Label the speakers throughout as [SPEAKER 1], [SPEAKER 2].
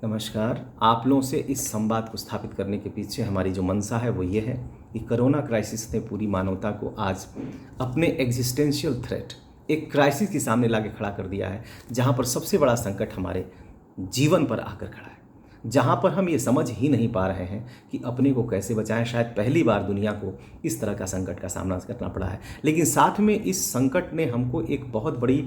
[SPEAKER 1] नमस्कार। आप लोगों से इस संवाद को स्थापित करने के पीछे हमारी जो मंशा है वो ये है कि कोरोना क्राइसिस ने पूरी मानवता को आज अपने एग्जिस्टेंशियल थ्रेट, एक क्राइसिस के सामने लाके खड़ा कर दिया है, जहाँ पर सबसे बड़ा संकट हमारे जीवन पर आकर खड़ा है, जहाँ पर हम ये समझ ही नहीं पा रहे हैं कि अपने को कैसे बचाएं। शायद पहली बार दुनिया को इस तरह का संकट का सामना करना पड़ा है, लेकिन साथ में इस संकट ने हमको एक बहुत बड़ी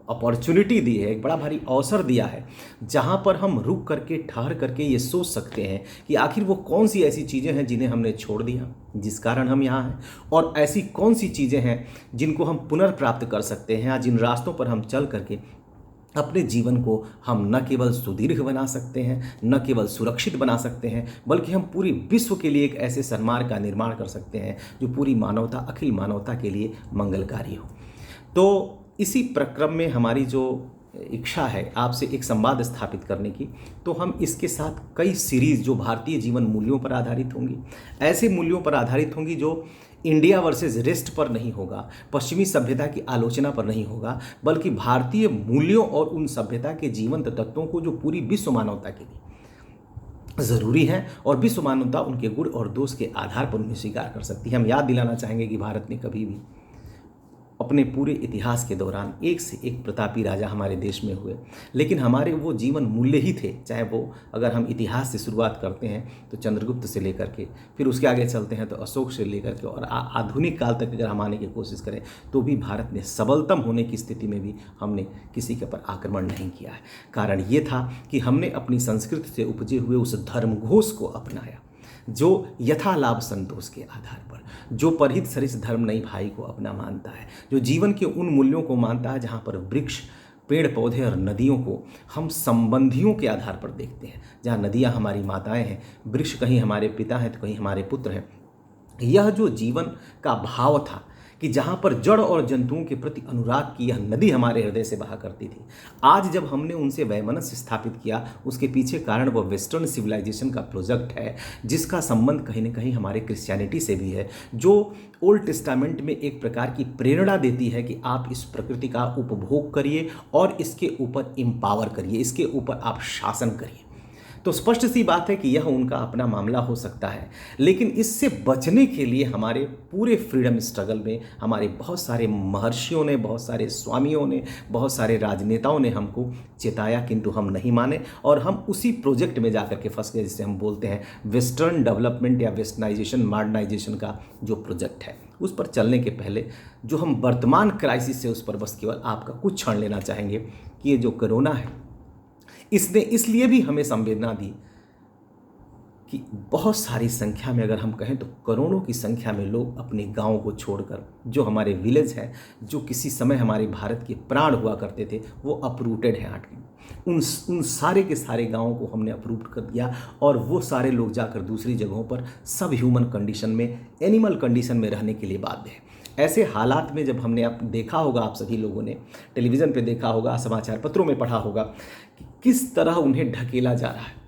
[SPEAKER 1] अपॉर्चुनिटी दी है, एक बड़ा भारी अवसर दिया है, जहाँ पर हम रुक करके ठहर करके ये सोच सकते हैं कि आखिर वो कौन सी ऐसी चीज़ें हैं जिन्हें हमने छोड़ दिया, जिस कारण हम यहाँ हैं, और ऐसी कौन सी चीज़ें हैं जिनको हम पुनर्प्राप्त कर सकते हैं, या जिन रास्तों पर हम चल करके अपने जीवन को हम न केवल सुदीर्घ बना सकते हैं, न केवल सुरक्षित बना सकते हैं, बल्कि हम पूरी विश्व के लिए एक ऐसे सन्मार्ग का निर्माण कर सकते हैं जो पूरी मानवता, अखिल मानवता के लिए मंगलकारी हो। तो इसी प्रक्रम में हमारी जो इच्छा है आपसे एक संवाद स्थापित करने की, तो हम इसके साथ कई सीरीज़ जो भारतीय जीवन मूल्यों पर आधारित होंगी, ऐसे मूल्यों पर आधारित होंगी जो इंडिया वर्सेस रेस्ट पर नहीं होगा, पश्चिमी सभ्यता की आलोचना पर नहीं होगा, बल्कि भारतीय मूल्यों और उन सभ्यता के जीवंत तत्वों को जो पूरी विश्व मानवता के लिए ज़रूरी है और विश्व मानवता उनके गुण और दोष के आधार पर उन्हें स्वीकार कर सकती है। हम याद दिलाना चाहेंगे कि भारत ने कभी भी अपने पूरे इतिहास के दौरान एक से एक प्रतापी राजा हमारे देश में हुए, लेकिन हमारे वो जीवन मूल्य ही थे, चाहे वो अगर हम इतिहास से शुरुआत करते हैं तो चंद्रगुप्त से लेकर के, फिर उसके आगे चलते हैं तो अशोक से लेकर के, और आधुनिक काल तक अगर हम आने की कोशिश करें तो भी भारत ने सबलतम होने की स्थिति में भी हमने किसी के ऊपर आक्रमण नहीं किया है। कारण ये था कि हमने अपनी संस्कृति से उपजे हुए उस धर्मघोष को अपनाया जो यथालाभ संतोष के आधार पर, जो परहित सरिस धर्म नहीं भाई को अपना मानता है, जो जीवन के उन मूल्यों को मानता है जहाँ पर वृक्ष, पेड़ पौधे और नदियों को हम संबंधियों के आधार पर देखते हैं, जहाँ नदियाँ हमारी माताएं हैं, वृक्ष कहीं हमारे पिता हैं तो कहीं हमारे पुत्र हैं। यह जो जीवन का भाव था कि जहाँ पर जड़ और जंतुओं के प्रति अनुराग की यह नदी हमारे हृदय से बहा करती थी, आज जब हमने उनसे वैमनस्य स्थापित किया, उसके पीछे कारण वह वेस्टर्न सिविलाइजेशन का प्रोजेक्ट है, जिसका संबंध कहीं ना कहीं हमारे क्रिश्चियनिटी से भी है, जो ओल्ड टेस्टामेंट में एक प्रकार की प्रेरणा देती है कि आप इस प्रकृति का उपभोग करिए और इसके ऊपर एम्पावर करिए, इसके ऊपर आप शासन करिए। तो स्पष्ट सी बात है कि यह उनका अपना मामला हो सकता है, लेकिन इससे बचने के लिए हमारे पूरे फ्रीडम स्ट्रगल में हमारे बहुत सारे महर्षियों ने, बहुत सारे स्वामियों ने, बहुत सारे राजनेताओं ने हमको चेताया, किंतु हम नहीं माने और हम उसी प्रोजेक्ट में जाकर के फंस गए, जिसे हम बोलते हैं वेस्टर्न डेवलपमेंट या वेस्टर्नाइजेशन, मॉडर्नाइजेशन का जो प्रोजेक्ट है। उस पर चलने के पहले जो हम वर्तमान क्राइसिस से, उस पर बस केवल आपका कुछ क्षण लेना चाहेंगे कि ये जो कोरोना है, इसने इसलिए भी हमें संवेदना दी कि बहुत सारी संख्या में, अगर हम कहें तो करोड़ों की संख्या में लोग अपने गाँव को छोड़कर, जो हमारे विलेज है, जो किसी समय हमारे भारत के प्राण हुआ करते थे, वो अपरूटेड हैं आज के। उन सारे के सारे गाँवों को हमने अपरूट कर दिया और वो सारे लोग जाकर दूसरी जगहों पर सब ह्यूमन कंडीशन में, एनिमल कंडीशन में रहने के लिए बाध्य हैं। ऐसे हालात में जब हमने आप देखा होगा, आप सभी लोगों ने टेलीविज़न पे देखा होगा, समाचार पत्रों में पढ़ा होगा कि किस तरह उन्हें ढकेला जा रहा है,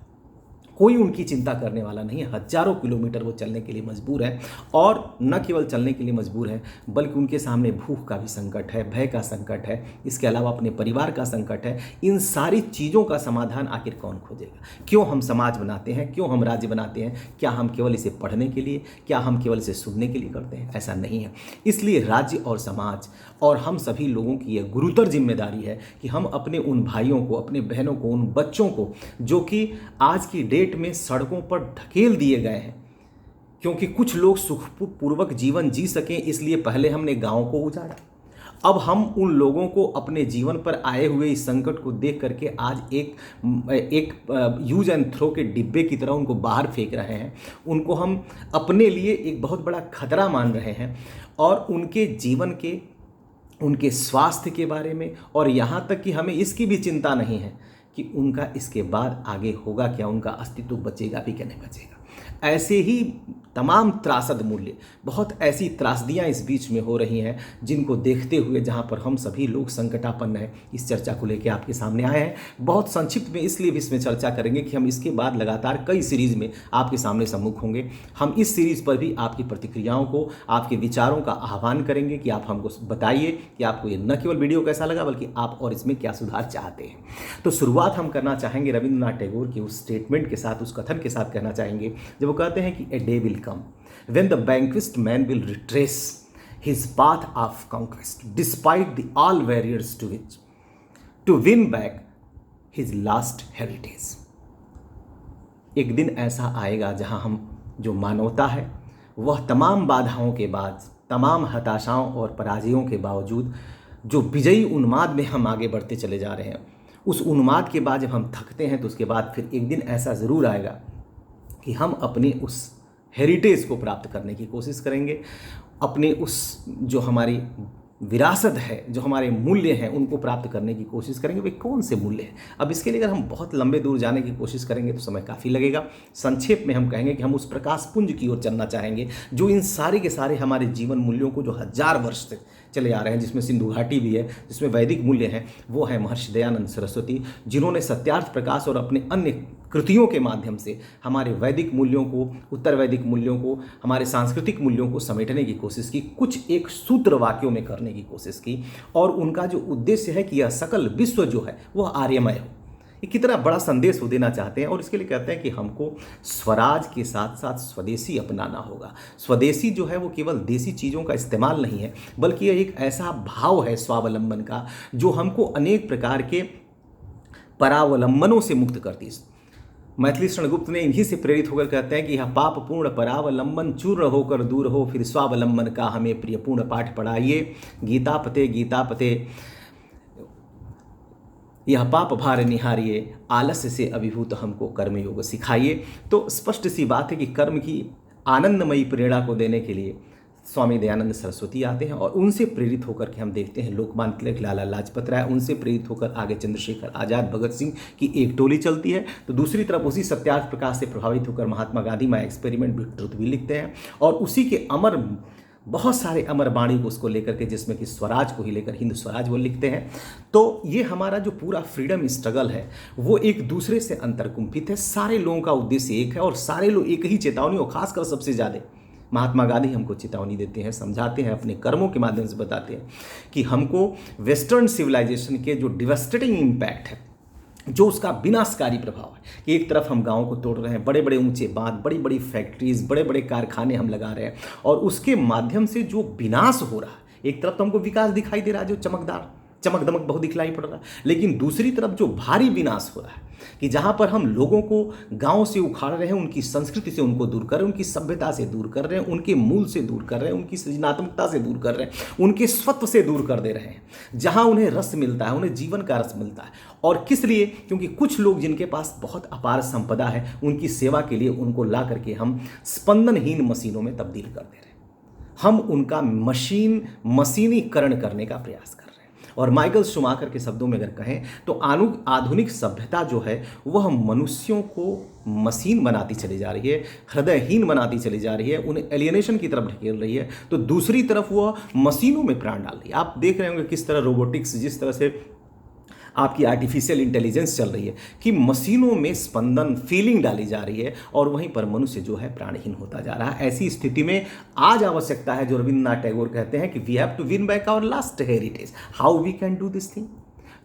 [SPEAKER 1] कोई उनकी चिंता करने वाला नहीं है। हजारों किलोमीटर वो चलने के लिए मजबूर है, और न केवल चलने के लिए मजबूर है बल्कि उनके सामने भूख का भी संकट है, भय का संकट है, इसके अलावा अपने परिवार का संकट है। इन सारी चीज़ों का समाधान आखिर कौन खोजेगा? क्यों हम समाज बनाते हैं, क्यों हम राज्य बनाते हैं? क्या हम केवल इसे पढ़ने के लिए, क्या हम केवल इसे सुनने के लिए करते हैं? ऐसा नहीं है। इसलिए राज्य और समाज और हम सभी लोगों की यह गुरुतर जिम्मेदारी है कि हम अपने उन भाइयों को, अपने बहनों को, उन बच्चों को जो कि आज की डेट में सड़कों पर ढकेल दिए गए हैं, क्योंकि कुछ लोग सुखपूर्वक जीवन जी सकें, इसलिए पहले हमने गांव को उजाड़ा। अब हम उन लोगों को अपने जीवन पर आए हुए इस संकट को देख करके आज एक यूज एंड थ्रो के डिब्बे की तरह उनको बाहर फेंक रहे हैं। उनको हम अपने लिए एक बहुत बड़ा खतरा मान रहे हैं, और उनके जीवन के, उनके स्वास्थ्य के बारे में, और यहाँ तक कि हमें इसकी भी चिंता नहीं है कि उनका इसके बाद आगे होगा क्या, उनका अस्तित्व बचेगा भी क्या नहीं बचेगा। ऐसे ही तमाम त्रासद मूल्य, बहुत ऐसी त्रासदियाँ इस बीच में हो रही हैं जिनको देखते हुए जहाँ पर हम सभी लोग संकटापन्न हैं, इस चर्चा को लेकर आपके सामने आए हैं। बहुत संक्षिप्त में इसलिए भी इसमें चर्चा करेंगे कि हम इसके बाद लगातार कई सीरीज़ में आपके सामने सम्मुख होंगे। हम इस सीरीज़ पर भी आपकी प्रतिक्रियाओं को, आपके विचारों का आह्वान करेंगे कि आप हमको बताइए कि आपको ये न केवल वीडियो कैसा लगा बल्कि आप और इसमें क्या सुधार चाहते हैं। तो शुरुआत हम करना चाहेंगे रविंद्रनाथ टैगोर की उस स्टेटमेंट के साथ, उस कथन के साथ कहना चाहेंगे जब वो कहते हैं कि a day will come when the vanquished man will retrace his path of conquest despite the all barriers to win back his lost heritage। एक दिन ऐसा आएगा जहां हम, जो मानवता है, वह तमाम बाधाओं के बाद, तमाम हताशाओं और पराजयों के बावजूद जो विजयी उन्माद में हम आगे बढ़ते चले जा रहे हैं, उस उन्माद के बाद जब हम थकते हैं तो उसके बाद फिर एक दिन ऐसा ज़रूर आएगा कि हम अपने उस हेरिटेज को प्राप्त करने की कोशिश करेंगे, अपने उस जो हमारी विरासत है, जो हमारे मूल्य हैं, उनको प्राप्त करने की कोशिश करेंगे। वे कौन से मूल्य हैं? अब इसके लिए अगर हम बहुत लंबे दूर जाने की कोशिश करेंगे तो समय काफ़ी लगेगा। संक्षेप में हम कहेंगे कि हम उस प्रकाश पुंज की ओर चलना चाहेंगे जो इन सारे के सारे हमारे जीवन मूल्यों को, जो 1000 वर्ष से चले आ रहे हैं, जिसमें सिंधु घाटी भी है, जिसमें वैदिक मूल्य हैं, वो है महर्षि दयानंद सरस्वती, जिन्होंने सत्यार्थ प्रकाश और अपने अन्य कृतियों के माध्यम से हमारे वैदिक मूल्यों को, उत्तर वैदिक मूल्यों को, हमारे सांस्कृतिक मूल्यों को समेटने की कोशिश की, कुछ एक सूत्र वाक्यों में करने की कोशिश की। और उनका जो उद्देश्य है कि यह सकल विश्व जो है वह आर्यमय हो, ये कितना बड़ा संदेश वो देना चाहते हैं। और इसके लिए कहते हैं कि हमको स्वराज के साथ साथ स्वदेशी अपनाना होगा। स्वदेशी जो है वो केवल देसी चीज़ों का इस्तेमाल नहीं है, बल्कि यह एक ऐसा भाव है स्वावलंबन का जो हमको अनेक प्रकार के परावलंबनों से मुक्त करती है। मैथिली शरण गुप्त ने इन्हीं से प्रेरित होकर कहते हैं कि यह पाप पूर्ण परावलंबन चूर्ण होकर दूर हो, फिर स्वावलंबन का हमें प्रिय पूर्ण पाठ पढ़ाइए। गीता पते यह पाप भार निहारिए, आलस्य से अभिभूत हमको कर्मयोग सिखाइए। तो स्पष्ट सी बात है कि कर्म की आनंदमयी प्रेरणा को देने के लिए स्वामी दयानंद सरस्वती आते हैं और उनसे प्रेरित होकर के हम देखते हैं लोकमान्य तिलक, लाला लाजपत राय, उनसे प्रेरित होकर आगे चंद्रशेखर आज़ाद, भगत सिंह की एक टोली चलती है। तो दूसरी तरफ उसी सत्यार्थ प्रकाश से प्रभावित होकर Mahatma Gandhi my experiment with truth भी लिखते हैं और उसी के अमर, बहुत सारे अमर वाणी को उसको लेकर के, जिसमें कि स्वराज को ही लेकर हिंद स्वराज वो लिखते हैं। तो ये हमारा जो पूरा फ्रीडम स्ट्रगल है वो एक दूसरे से अंतर्कुंपित है। सारे लोगों का उद्देश्य एक है और सारे लोग एक ही चेतावनी, और खासकर सबसे ज़्यादा महात्मा गांधी हमको चेतावनी देते हैं, समझाते हैं, अपने कर्मों के माध्यम से बताते हैं कि हमको वेस्टर्न सिविलाइजेशन के जो डिवास्टेटिंग इम्पैक्ट है, जो उसका विनाशकारी प्रभाव है, कि एक तरफ हम गाँव को तोड़ रहे हैं, बड़े बड़े ऊंचे बांध, बड़ी बड़ी फैक्ट्रीज, बड़े बड़े कारखाने हम लगा रहे हैं और उसके माध्यम से जो विनाश हो रहा है, एक तरफ तो हमको विकास दिखाई दे रहा है जो चमकदार, चमक दमक बहुत दिखलाई पड़ रहा है, लेकिन दूसरी तरफ जो भारी विनाश हो रहा है कि जहाँ पर हम लोगों को गांव से उखाड़ रहे हैं, उनकी संस्कृति से उनको दूर कर रहे हैं, उनकी सभ्यता से दूर कर रहे हैं, उनके मूल से दूर कर रहे हैं, उनकी सृजनात्मकता से दूर कर रहे हैं, उनके स्वत्व से दूर कर दे रहे हैं, जहाँ उन्हें रस मिलता है, उन्हें जीवन का रस मिलता है। और किस लिए? क्योंकि कुछ लोग जिनके पास बहुत अपार संपदा है, उनकी सेवा के लिए उनको ला करके हम स्पंदनहीन मशीनों में तब्दील कर दे रहे हैं। हम उनका मशीनीकरण करने का प्रयास कर रहे हैं। और माइकल शूमाकर के शब्दों में अगर कहें तो आधुनिक सभ्यता जो है वह मनुष्यों को मशीन बनाती चली जा रही है, हृदयहीन बनाती चली जा रही है, उन्हें एलियनेशन की तरफ ढकेल रही है। तो दूसरी तरफ वह मशीनों में प्राण डाल रही है। आप देख रहे होंगे किस तरह रोबोटिक्स, जिस तरह से आपकी आर्टिफिशियल इंटेलिजेंस चल रही है कि मशीनों में स्पंदन, फीलिंग डाली जा रही है और वहीं पर मनुष्य जो है प्राणहीन होता जा रहा है। ऐसी स्थिति में आज आवश्यकता है, जो रविंद्रनाथ टैगोर कहते हैं कि we have to win back our last heritage. How we can do this thing?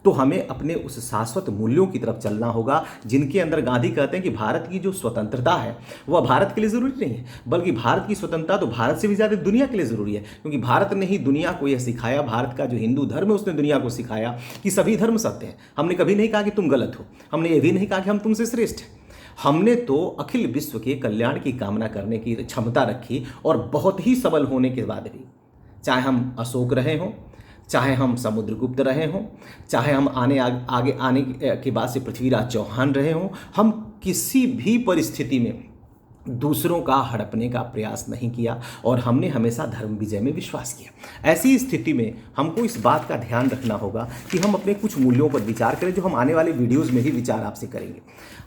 [SPEAKER 1] तो हमें अपने उस शाश्वत मूल्यों की तरफ चलना होगा, जिनके अंदर गांधी कहते हैं कि भारत की जो स्वतंत्रता है वह भारत के लिए ज़रूरी नहीं है, बल्कि भारत की स्वतंत्रता तो भारत से भी ज़्यादा दुनिया के लिए ज़रूरी है, क्योंकि भारत ने ही दुनिया को यह सिखाया, भारत का जो हिंदू धर्म है उसने दुनिया को सिखाया कि सभी धर्म सत्य हैं। हमने कभी नहीं कहा कि तुम गलत हो, हमने ये भी नहीं कहा कि हम तुमसे श्रेष्ठ हैं। हमने तो अखिल विश्व के कल्याण की कामना करने की क्षमता रखी और बहुत ही सबल होने के बाद भी, चाहे हम अशोक रहे हों, चाहे हम समुद्रगुप्त रहे हों, चाहे हम आगे आने के बाद से पृथ्वीराज चौहान रहे हों, हम किसी भी परिस्थिति में दूसरों का हड़पने का प्रयास नहीं किया और हमने हमेशा धर्म विजय में विश्वास किया। ऐसी स्थिति में हमको इस बात का ध्यान रखना होगा कि हम अपने कुछ मूल्यों पर विचार करें, जो हम आने वाले वीडियोस में ही विचार आपसे करेंगे।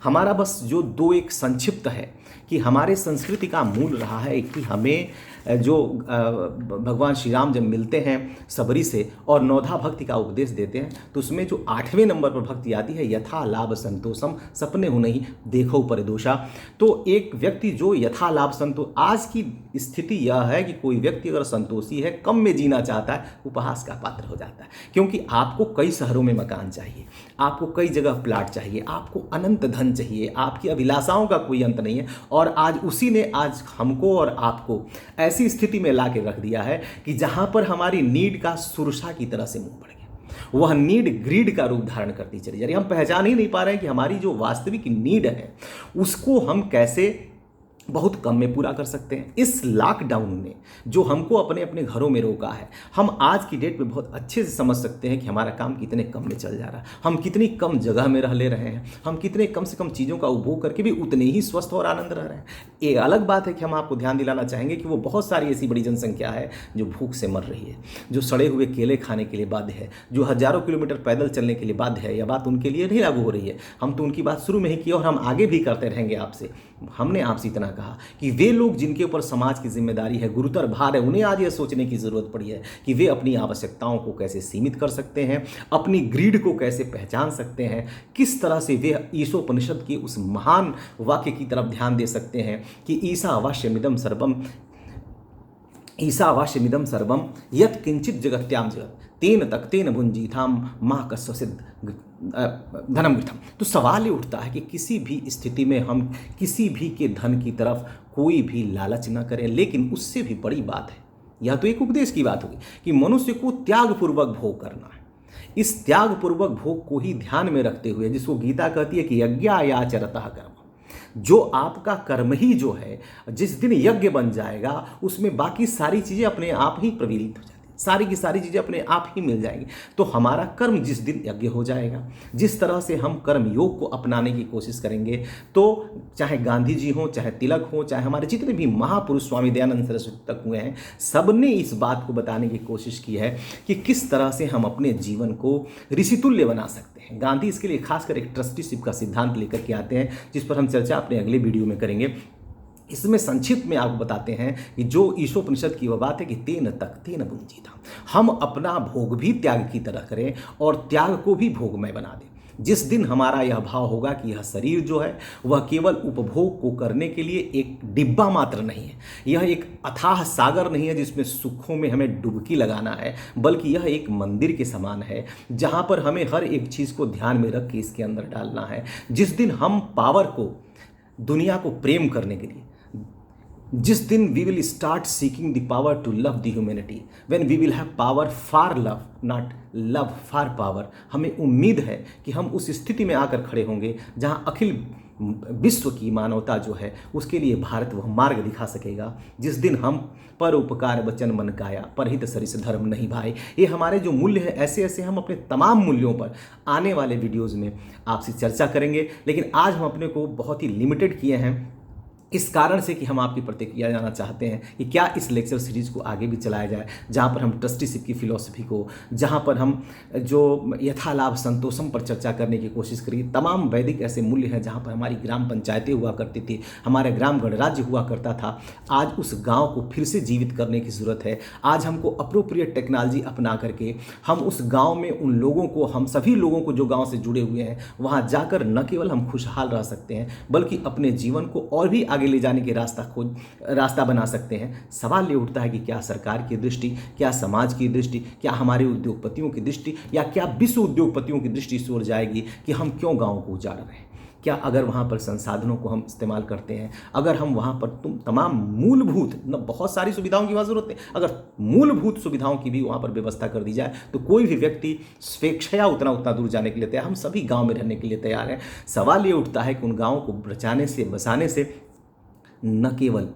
[SPEAKER 1] हमारा बस जो दो एक संक्षिप्त है कि हमारे संस्कृति का मूल रहा है कि हमें जो भगवान श्री राम जब मिलते हैं सबरी से और नौधा भक्ति का उपदेश देते हैं, तो उसमें जो 8वें नंबर पर भक्ति आती है, यथा लाभ संतोषम सपने हो नहीं देखो परिदोषा। तो एक व्यक्ति जो यथा लाभ संतोष, आज की स्थिति यह है कि कोई व्यक्ति अगर संतोषी है, कम में जीना चाहता है, उपहास का पात्र हो जाता है। क्योंकि आपको कई शहरों में मकान चाहिए, आपको कई जगह प्लाट चाहिए, आपको अनंत धन चाहिए, आपकी अभिलाषाओं का कोई अंत नहीं है। और आज उसी ने आज हमको और आपको ऐसी स्थिति में ला के रख दिया है कि जहां पर हमारी नीड का सुरक्षा की तरह से मुंह पड़ गया, वह नीड ग्रीड का रूप धारण करती चली जा रही है। हम पहचान ही नहीं पा रहे हैं कि हमारी जो वास्तविक नीड है उसको हम कैसे बहुत कम में पूरा कर सकते हैं। इस लॉकडाउन ने जो हमको अपने अपने घरों में रोका है, हम आज की डेट में बहुत अच्छे से समझ सकते हैं कि हमारा काम कितने कम में चल जा रहा है, हम कितनी कम जगह में रह ले रहे हैं, हम कितने कम से कम चीज़ों का उपभोग करके भी उतने ही स्वस्थ और आनंद रह रहे हैं। एक अलग बात है कि हम आपको ध्यान दिलाना चाहेंगे कि वो बहुत सारी ऐसी बड़ी जनसंख्या है जो भूख से मर रही है, जो सड़े हुए केले खाने के लिए बाध्य है, जो हजारों किलोमीटर पैदल चलने के लिए बाध्य है। यह बात उनके लिए नहीं लागू हो रही है, हम तो उनकी बात शुरू में ही की और हम आगे भी करते रहेंगे। हमने आपसे इतना कहा कि वे लोग जिनके ऊपर समाज की जिम्मेदारी है, गुरुतर भार है, उन्हें आज यह सोचने की जरूरत पड़ी है कि वे अपनी आवश्यकताओं को कैसे सीमित कर सकते हैं, अपनी ग्रीड को कैसे पहचान सकते हैं, किस तरह से वे ईशोपनिषद के उस महान वाक्य की तरफ ध्यान दे सकते हैं कि ईशावास्यमिदं सर्वम यत् किंचित जगत्याम जगत तेन तक्तेन भुंजीथाम माँ कस्वसिद्ध धनम गृथम। तो सवाल ये उठता है कि किसी भी स्थिति में हम किसी भी के धन की तरफ कोई भी लालच न करें। लेकिन उससे भी बड़ी बात है, यह तो एक उपदेश की बात होगी कि मनुष्य को त्यागपूर्वक भोग करना है। इस त्यागपूर्वक भोग को ही ध्यान में रखते हुए, जिसको गीता कहती है कि यज्ञायाचरतः कर्म, जो आपका कर्म ही जो है, जिस दिन यज्ञ बन जाएगा उसमें बाकी सारी चीज़ें अपने आप ही प्रवीलित हो जाती, सारी की सारी चीज़ें अपने आप ही मिल जाएंगी। तो हमारा कर्म जिस दिन यज्ञ हो जाएगा, जिस तरह से हम कर्म योग को अपनाने की कोशिश करेंगे, तो चाहे गांधी जी हों, चाहे तिलक हों, चाहे हमारे जितने भी महापुरुष स्वामी दयानंद सरस्वती तक हुए हैं, सब ने इस बात को बताने की कोशिश की है कि किस तरह से हम अपने जीवन को ऋषितुल्य बना सकते हैं। गांधी इसके लिए खासकर एक ट्रस्टीशिप का सिद्धांत लेकर के आते हैं, जिस पर हम चर्चा अपने अगले वीडियो में करेंगे। इसमें संक्षिप्त में आपको बताते हैं कि जो ईशोपनिषद की वह बात है कि तेन तक्तेन भुंजीथाम, हम अपना भोग भी त्याग की तरह करें और त्याग को भी भोगमय बना दें। जिस दिन हमारा यह भाव होगा कि यह शरीर जो है वह केवल उपभोग को करने के लिए एक डिब्बा मात्र नहीं है, यह एक अथाह सागर नहीं है जिसमें सुखों में हमें डुबकी लगाना है, बल्कि यह एक मंदिर के समान है जहाँ पर हमें हर एक चीज़ को ध्यान में रख के इसके अंदर डालना है। जिस दिन हम पावर को, दुनिया को प्रेम करने के लिए, जिस दिन we will start seeking the power to love the humanity, when we will have power for love not love for power, हमें उम्मीद है कि हम उस स्थिति में आकर खड़े होंगे जहां अखिल विश्व की मानवता जो है उसके लिए भारत वह मार्ग दिखा सकेगा। जिस दिन हम पर उपकार वचन मन काया परहित सरिस धर्म नहीं भाई, ये हमारे जो मूल्य हैं, ऐसे ऐसे हम अपने तमाम मूल्यों पर आने वाले वीडियोज़ में आपसे चर्चा करेंगे। लेकिन आज हम अपने को बहुत ही लिमिटेड किए हैं इस कारण से कि हम आपकी प्रतिक्रिया जानना चाहते हैं कि क्या इस लेक्चर सीरीज़ को आगे भी चलाया जाए, जहाँ पर हम ट्रस्टीशिप की फिलॉसफी को, जहाँ पर हम जो यथालाभ संतोषम पर चर्चा करने की कोशिश करें। तमाम वैदिक ऐसे मूल्य हैं जहाँ पर हमारी ग्राम पंचायतें हुआ करती थी, हमारे ग्राम गणराज्य हुआ करता था। आज उस गाँव को फिर से जीवित करने की ज़रूरत है। आज हमको अप्रोप्रिएट टेक्नोलॉजी अपना करके हम उस गाँव में उन लोगों को, हम सभी लोगों को जो गाँव से जुड़े हुए हैं, वहाँ जाकर न केवल हम खुशहाल रह सकते हैं बल्कि अपने जीवन को और भी आगे ले जाने के रास्ता बना सकते हैं। सवाल ये उठता है कि क्या सरकार की दृष्टि, क्या समाज की दृष्टि, क्या हमारे उद्योगपतियों की दृष्टि, या क्या विश्व उद्योगपतियों की दृष्टि इस ओर जाएगी कि हम क्यों गाँव को उजाड़ रहे हैं? क्या अगर वहाँ पर संसाधनों को हम इस्तेमाल करते हैं, अगर हम वहाँ पर तमाम मूलभूत, न बहुत सारी सुविधाओं की वहाँ ज़रूरत है, अगर मूलभूत सुविधाओं की भी वहाँ पर व्यवस्था कर दी जाए तो कोई भी व्यक्ति स्वेच्छया उतना दूर जाने के लिए तैयार, हम सभी गाँव में रहने के लिए तैयार हैं। सवाल ये उठता है कि उन गाँवों को बचाने से, बसाने से न केवल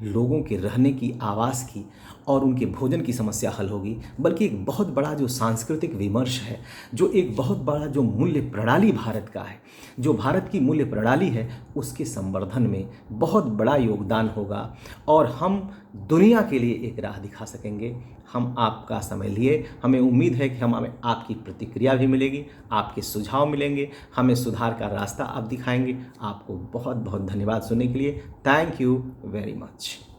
[SPEAKER 1] लोगों के रहने की, आवास की और उनके भोजन की समस्या हल होगी, बल्कि एक बहुत बड़ा जो सांस्कृतिक विमर्श है, जो एक बहुत बड़ा जो मूल्य प्रणाली भारत का है, जो भारत की मूल्य प्रणाली है, उसके संवर्धन में बहुत बड़ा योगदान होगा और हम दुनिया के लिए एक राह दिखा सकेंगे। हम आपका समय लिए, हमें उम्मीद है कि हमें आपकी प्रतिक्रिया भी मिलेगी, आपके सुझाव मिलेंगे, हमें सुधार का रास्ता आप दिखाएंगे। आपको बहुत बहुत धन्यवाद सुनने के लिए। Thank you very much.